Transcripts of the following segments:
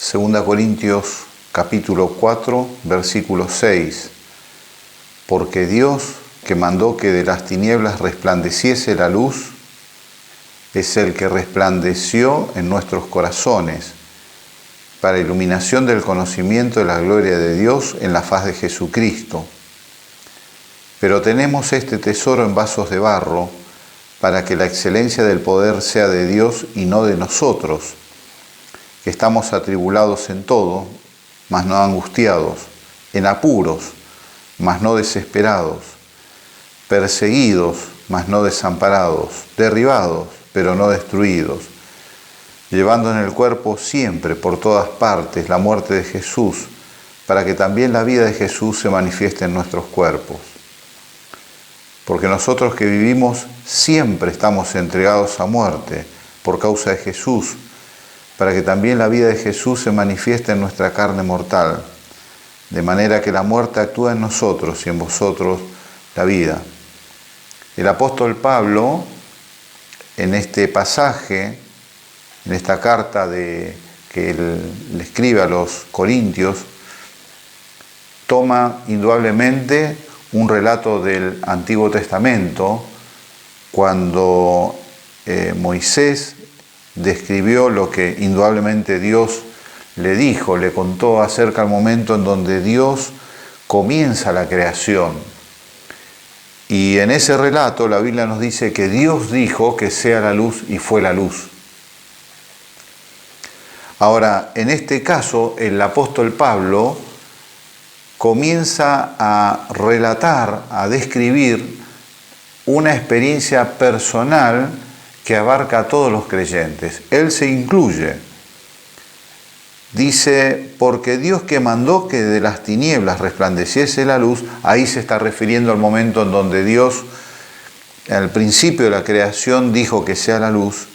2 Corintios capítulo 4, versículo 6. Porque Dios, que mandó que de las tinieblas resplandeciese la luz, es el que resplandeció en nuestros corazones para iluminación del conocimiento de la gloria de Dios en la faz de Jesucristo. Pero tenemos este tesoro en vasos de barro, para que la excelencia del poder sea de Dios y no de nosotros, que estamos atribulados en todo, mas no angustiados, en apuros, mas no desesperados, perseguidos, mas no desamparados, derribados, pero no destruidos, llevando en el cuerpo siempre, por todas partes, la muerte de Jesús, para que también la vida de Jesús se manifieste en nuestros cuerpos. Porque nosotros que vivimos siempre estamos entregados a muerte por causa de Jesús, para que también la vida de Jesús se manifieste en nuestra carne mortal, de manera que la muerte actúa en nosotros y en vosotros la vida. El apóstol Pablo, en este pasaje, en esta carta que él le escribe a los Corintios, toma indudablemente un relato del Antiguo Testamento, cuando Moisés describió lo que indudablemente Dios le dijo, le contó acerca del momento en donde Dios comienza la creación. Y en ese relato la Biblia nos dice que Dios dijo que sea la luz y fue la luz. Ahora, en este caso, el apóstol Pablo comienza a relatar, a describir una experiencia personal que abarca a todos los creyentes. Él se incluye. Dice, porque Dios que mandó que de las tinieblas resplandeciese la luz, ahí se está refiriendo al momento en donde Dios, al principio de la creación, dijo que sea la luz,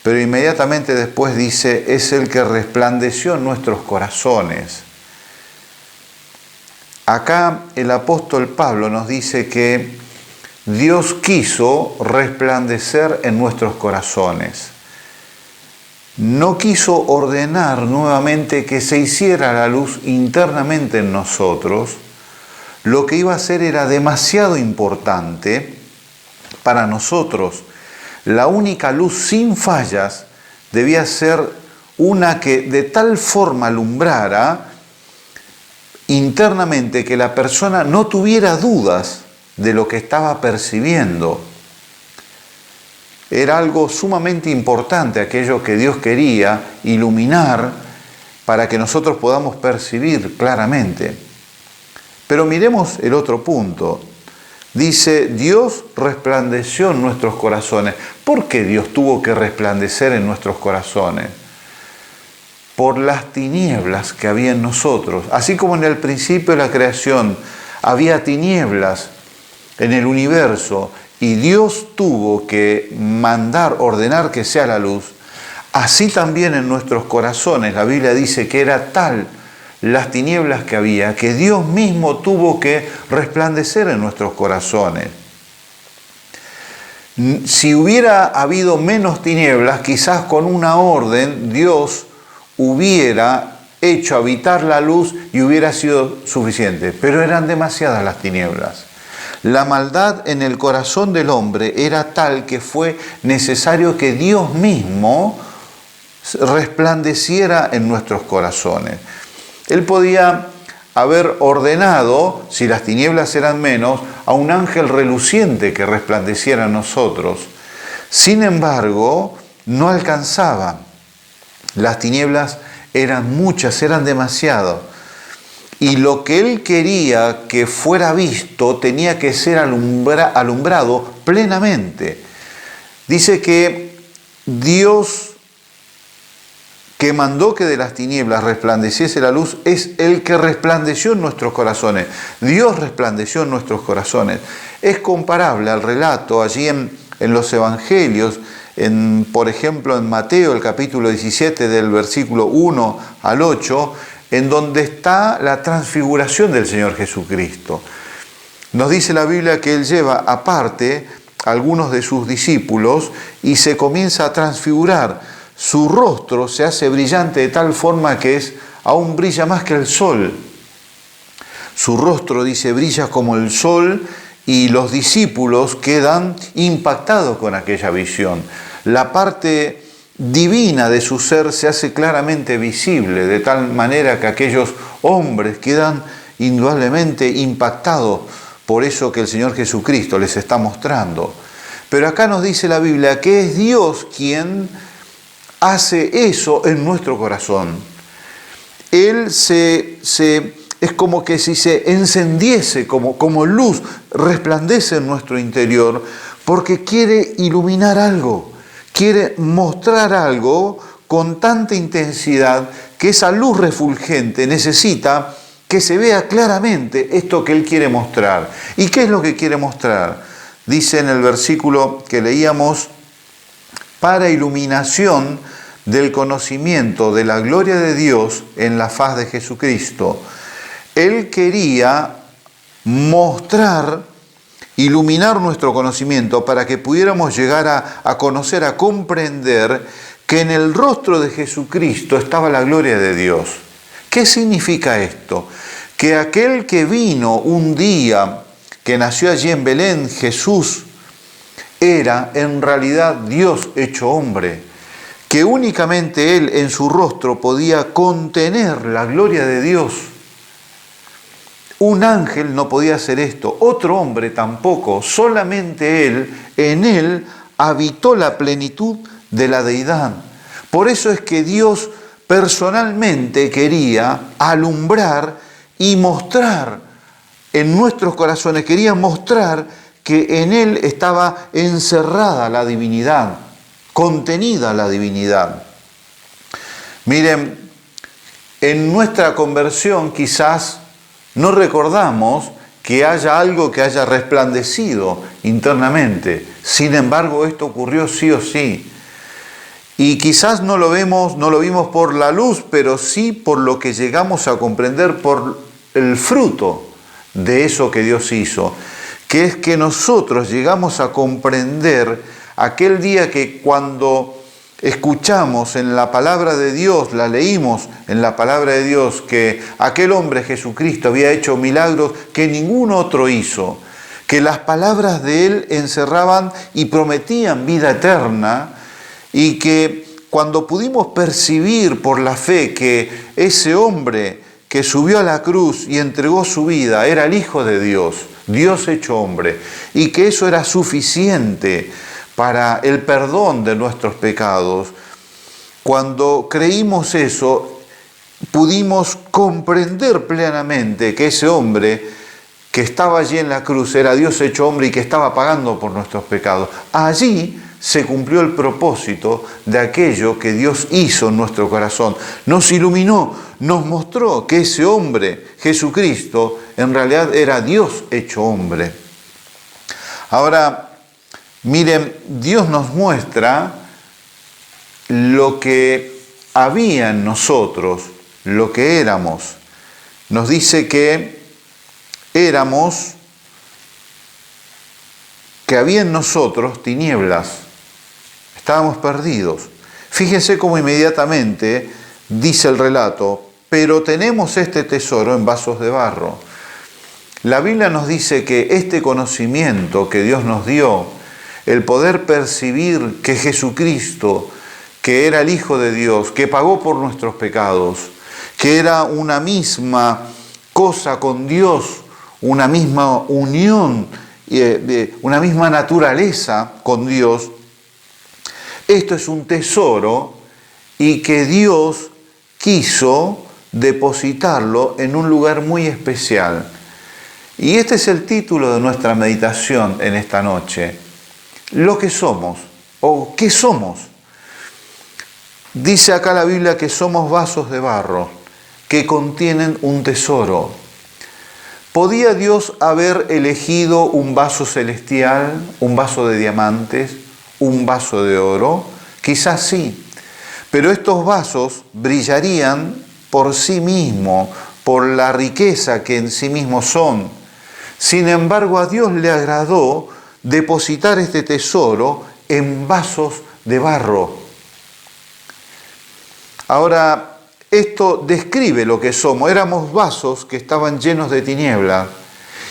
pero inmediatamente después dice, es el que resplandeció en nuestros corazones. Acá el apóstol Pablo nos dice que Dios quiso resplandecer en nuestros corazones. No quiso ordenar nuevamente que se hiciera la luz internamente en nosotros. Lo que iba a hacer era demasiado importante para nosotros. La única luz sin fallas debía ser una que de tal forma alumbrara internamente que la persona no tuviera dudas de lo que estaba percibiendo. Era algo sumamente importante aquello que Dios quería iluminar para que nosotros podamos percibir claramente. Pero miremos el otro punto. Dice, Dios resplandeció en nuestros corazones. ¿Por qué Dios tuvo que resplandecer en nuestros corazones? Por las tinieblas que había en nosotros. Así como en el principio de la creación había tinieblas en el universo y Dios tuvo que mandar, ordenar que sea la luz, así también en nuestros corazones. La Biblia dice que era tal las tinieblas que había, que Dios mismo tuvo que resplandecer en nuestros corazones. Si hubiera habido menos tinieblas, quizás con una orden Dios hubiera hecho habitar la luz y hubiera sido suficiente, pero eran demasiadas las tinieblas. La maldad en el corazón del hombre era tal que fue necesario que Dios mismo resplandeciera en nuestros corazones. Él podía haber ordenado, si las tinieblas eran menos, a un ángel reluciente que resplandeciera en nosotros. Sin embargo, no alcanzaba. Las tinieblas eran muchas, eran demasiado. Y lo que él quería que fuera visto tenía que ser alumbrado plenamente. Dice que Dios, que mandó que de las tinieblas resplandeciese la luz, es el que resplandeció en nuestros corazones. Dios resplandeció en nuestros corazones. Es comparable al relato allí en los evangelios, por ejemplo en Mateo, el capítulo 17, del versículo 1 al 8, en donde está la transfiguración del Señor Jesucristo. Nos dice la Biblia que Él lleva aparte a algunos de sus discípulos y se comienza a transfigurar su rostro se hace brillante de tal forma que aún brilla más que el sol. Su rostro, dice, brilla como el sol, y los discípulos quedan impactados con aquella visión. La parte divina de su ser se hace claramente visible, de tal manera que aquellos hombres quedan indudablemente impactados por eso que el Señor Jesucristo les está mostrando. Pero acá nos dice la Biblia que es Dios quien hace eso en nuestro corazón. Él es como que si se encendiese como luz, resplandece en nuestro interior, porque quiere iluminar algo, quiere mostrar algo con tanta intensidad que esa luz refulgente necesita que se vea claramente esto que Él quiere mostrar. ¿Y qué es lo que quiere mostrar? Dice en el versículo que leíamos, para iluminación del conocimiento de la gloria de Dios en la faz de Jesucristo. Él quería mostrar, iluminar nuestro conocimiento para que pudiéramos llegar a conocer, a comprender que en el rostro de Jesucristo estaba la gloria de Dios. ¿Qué significa esto? Que aquel que vino un día, que nació allí en Belén, Jesús, era en realidad Dios hecho hombre, que únicamente Él en su rostro podía contener la gloria de Dios. Un ángel no podía hacer esto, otro hombre tampoco, solamente Él, en Él habitó la plenitud de la deidad. Por eso es que Dios personalmente quería alumbrar y mostrar en nuestros corazones, quería mostrar que en Él estaba encerrada la divinidad, contenida la divinidad. Miren, en nuestra conversión quizás no recordamos que haya algo que haya resplandecido internamente. Sin embargo, esto ocurrió sí o sí. Y quizás no lo vimos por la luz, pero sí por lo que llegamos a comprender por el fruto de eso que Dios hizo, que es que nosotros llegamos a comprender aquel día que cuando escuchamos en la palabra de Dios, la leímos en la palabra de Dios, que aquel hombre Jesucristo había hecho milagros que ningún otro hizo, que las palabras de Él encerraban y prometían vida eterna, y que cuando pudimos percibir por la fe que ese hombre que subió a la cruz y entregó su vida era el Hijo de Dios, Dios hecho hombre, y que eso era suficiente para el perdón de nuestros pecados, cuando creímos eso, pudimos comprender plenamente que ese hombre que estaba allí en la cruz era Dios hecho hombre y que estaba pagando por nuestros pecados. Allí se cumplió el propósito de aquello que Dios hizo en nuestro corazón. Nos iluminó, nos mostró que ese hombre, Jesucristo, en realidad era Dios hecho hombre. Ahora, miren, Dios nos muestra lo que había en nosotros, lo que éramos. Nos dice que había en nosotros tinieblas. Estábamos perdidos. Fíjense cómo inmediatamente dice el relato, pero tenemos este tesoro en vasos de barro. La Biblia nos dice que este conocimiento que Dios nos dio, el poder percibir que Jesucristo, que era el Hijo de Dios, que pagó por nuestros pecados, que era una misma cosa con Dios, una misma unión, una misma naturaleza con Dios, esto es un tesoro y que Dios quiso depositarlo en un lugar muy especial. Y este es el título de nuestra meditación en esta noche. Lo que somos, o qué somos. Dice acá la Biblia que somos vasos de barro, que contienen un tesoro. ¿Podía Dios haber elegido un vaso celestial, un vaso de diamantes, un vaso de oro? Quizás sí, pero estos vasos brillarían por sí mismos, por la riqueza que en sí mismos son. Sin embargo, a Dios le agradó depositar este tesoro en vasos de barro. Ahora, esto describe lo que somos. Éramos vasos que estaban llenos de tinieblas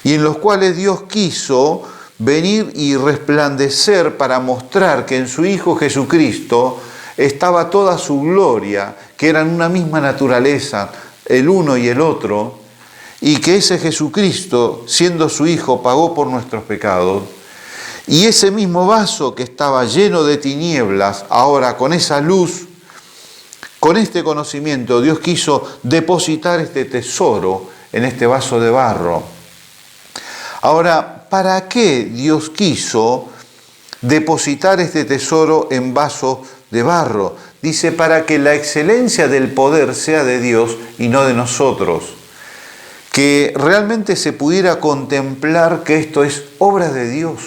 y en los cuales Dios quiso venir y resplandecer para mostrar que en su Hijo Jesucristo estaba toda su gloria, que eran una misma naturaleza, el uno y el otro, y que ese Jesucristo, siendo su Hijo, pagó por nuestros pecados. Y ese mismo vaso que estaba lleno de tinieblas, ahora con esa luz, con este conocimiento, Dios quiso depositar este tesoro en este vaso de barro. Ahora, ¿para qué Dios quiso depositar este tesoro en vasos de barro? Dice, para que la excelencia del poder sea de Dios y no de nosotros. Que realmente se pudiera contemplar que esto es obra de Dios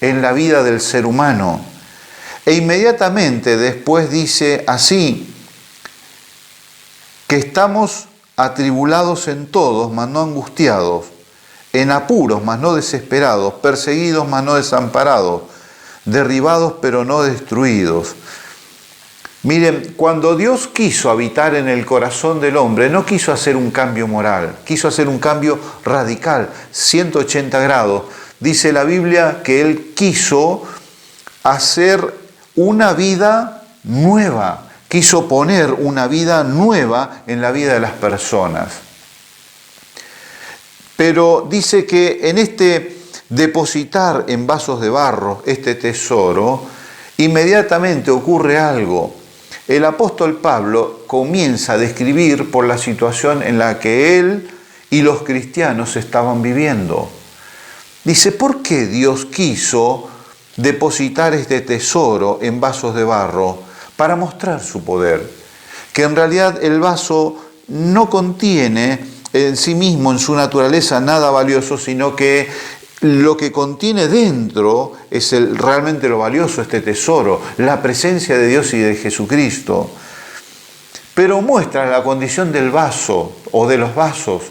en la vida del ser humano. E inmediatamente después dice así, que estamos atribulados en todos, mas no angustiados, en apuros, mas no desesperados, perseguidos, mas no desamparados, derribados, pero no destruidos. Miren, cuando Dios quiso habitar en el corazón del hombre, no quiso hacer un cambio moral, quiso hacer un cambio radical, 180 grados. Dice la Biblia que Él quiso hacer una vida nueva, quiso poner una vida nueva en la vida de las personas. Pero dice que en este depositar en vasos de barro este tesoro, inmediatamente ocurre algo. El apóstol Pablo comienza a describir por la situación en la que él y los cristianos estaban viviendo. Dice, ¿por qué Dios quiso depositar este tesoro en vasos de barro? Para mostrar su poder. Que en realidad el vaso no contiene en sí mismo, en su naturaleza, nada valioso, sino que lo que contiene dentro es realmente lo valioso, este tesoro, la presencia de Dios y de Jesucristo. Pero muestra la condición del vaso o de los vasos,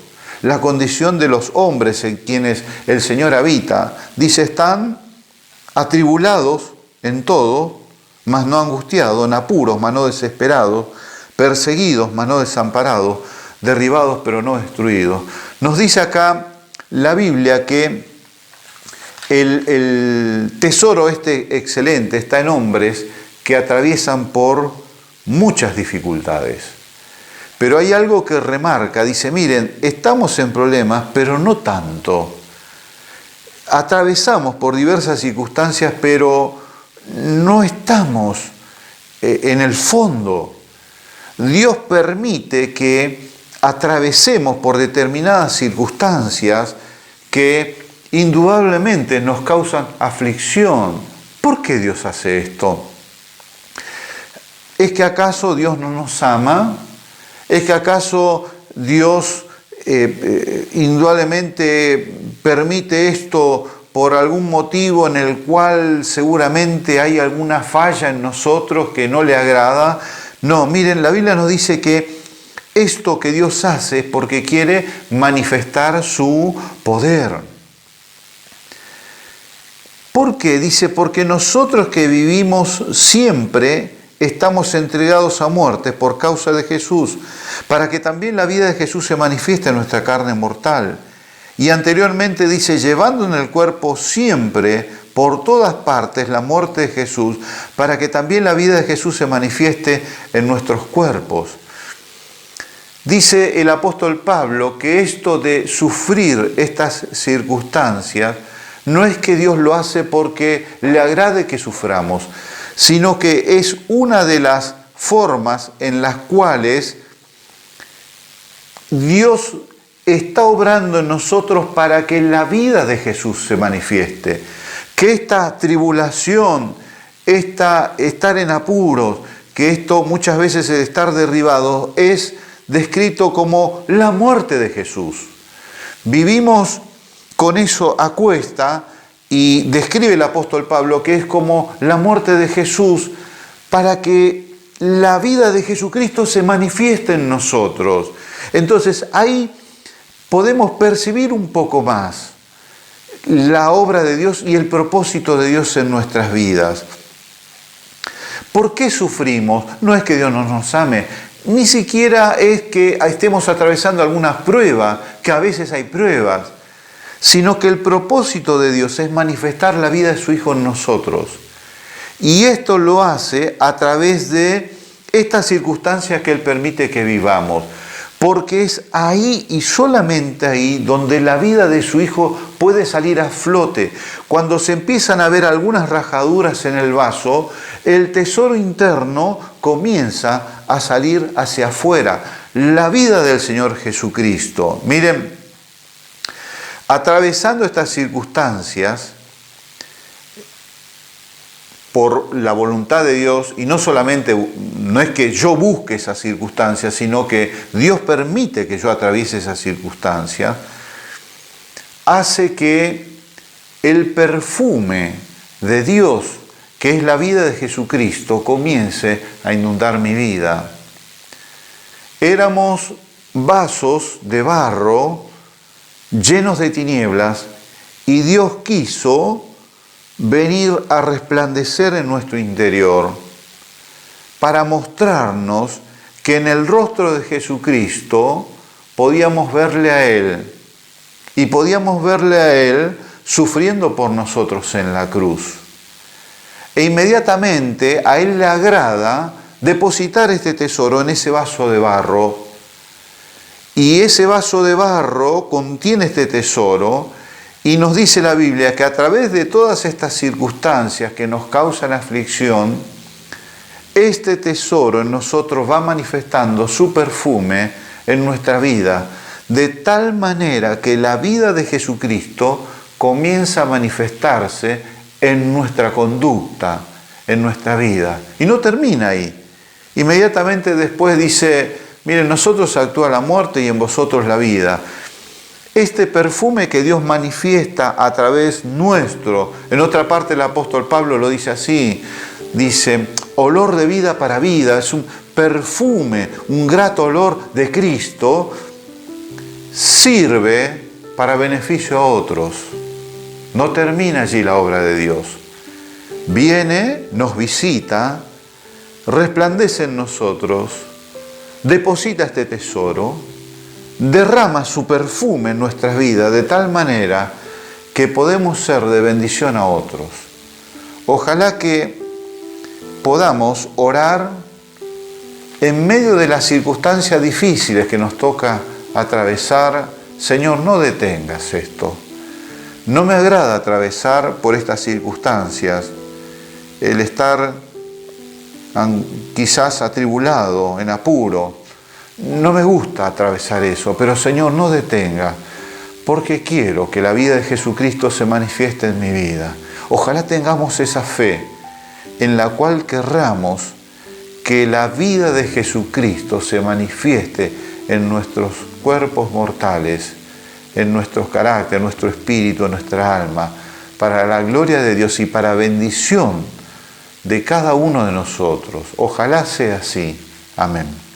la condición de los hombres en quienes el Señor habita. Dice, están atribulados en todo, mas no angustiados, en apuros, mas no desesperados, perseguidos, mas no desamparados, derribados, pero no destruidos. Nos dice acá la Biblia que el tesoro este excelente está en hombres que atraviesan por muchas dificultades. Pero hay algo que remarca, dice, miren, estamos en problemas, pero no tanto. Atravesamos por diversas circunstancias, pero no estamos en el fondo. Dios permite que atravesemos por determinadas circunstancias que indudablemente nos causan aflicción. ¿Por qué Dios hace esto? ¿Es que acaso Dios no nos ama? ¿Es que acaso Dios indudablemente permite esto por algún motivo en el cual seguramente hay alguna falla en nosotros que no le agrada? No, miren, la Biblia nos dice que esto que Dios hace es porque quiere manifestar su poder. ¿Por qué? Dice, porque nosotros que vivimos siempre estamos entregados a muerte por causa de Jesús, para que también la vida de Jesús se manifieste en nuestra carne mortal. Y anteriormente dice, llevando en el cuerpo siempre, por todas partes, la muerte de Jesús, para que también la vida de Jesús se manifieste en nuestros cuerpos. Dice el apóstol Pablo que esto de sufrir estas circunstancias no es que Dios lo hace porque le agrade que suframos, sino que es una de las formas en las cuales Dios está obrando en nosotros para que la vida de Jesús se manifieste. Que esta tribulación, estar en apuros, que esto muchas veces es estar derribado, es descrito como la muerte de Jesús. Vivimos con eso a cuesta y describe el apóstol Pablo que es como la muerte de Jesús para que la vida de Jesucristo se manifieste en nosotros. Entonces ahí podemos percibir un poco más la obra de Dios y el propósito de Dios en nuestras vidas. ¿Por qué sufrimos? No es que Dios no nos ame. ni siquiera es que estemos atravesando alguna prueba, que a veces hay pruebas, sino que el propósito de Dios es manifestar la vida de su Hijo en nosotros. Y esto lo hace a través de estas circunstancias que Él permite que vivamos. Porque es ahí y solamente ahí donde la vida de su Hijo puede salir a flote. Cuando se empiezan a ver algunas rajaduras en el vaso, el tesoro interno comienza a salir hacia afuera. La vida del Señor Jesucristo. Miren, atravesando estas circunstancias, por la voluntad de Dios, y no solamente, no es que yo busque esas circunstancias, sino que Dios permite que yo atraviese esas circunstancias, hace que el perfume de Dios, que es la vida de Jesucristo, comience a inundar mi vida. Éramos vasos de barro llenos de tinieblas, y Dios quiso venir a resplandecer en nuestro interior para mostrarnos que en el rostro de Jesucristo podíamos verle a Él, y podíamos verle a Él sufriendo por nosotros en la cruz. E inmediatamente a Él le agrada depositar este tesoro en ese vaso de barro, y ese vaso de barro contiene este tesoro. Y nos dice la Biblia que a través de todas estas circunstancias que nos causan aflicción, este tesoro en nosotros va manifestando su perfume en nuestra vida, de tal manera que la vida de Jesucristo comienza a manifestarse en nuestra conducta, en nuestra vida. Y no termina ahí. Inmediatamente después dice, miren, nosotros actúa la muerte y en vosotros la vida. Este perfume que Dios manifiesta a través nuestro, en otra parte el apóstol Pablo lo dice así, dice, olor de vida para vida, es un perfume, un grato olor de Cristo, sirve para beneficio a otros. No termina allí la obra de Dios. Viene, nos visita, resplandece en nosotros, deposita este tesoro, derrama su perfume en nuestras vidas de tal manera que podemos ser de bendición a otros. Ojalá que podamos orar en medio de las circunstancias difíciles que nos toca atravesar. Señor, no detengas esto. No me agrada atravesar por estas circunstancias, el estar quizás atribulado, en apuro. No me gusta atravesar eso, pero Señor, no detenga, porque quiero que la vida de Jesucristo se manifieste en mi vida. Ojalá tengamos esa fe en la cual querramos que la vida de Jesucristo se manifieste en nuestros cuerpos mortales, en nuestro carácter, en nuestro espíritu, en nuestra alma, para la gloria de Dios y para bendición de cada uno de nosotros. Ojalá sea así. Amén.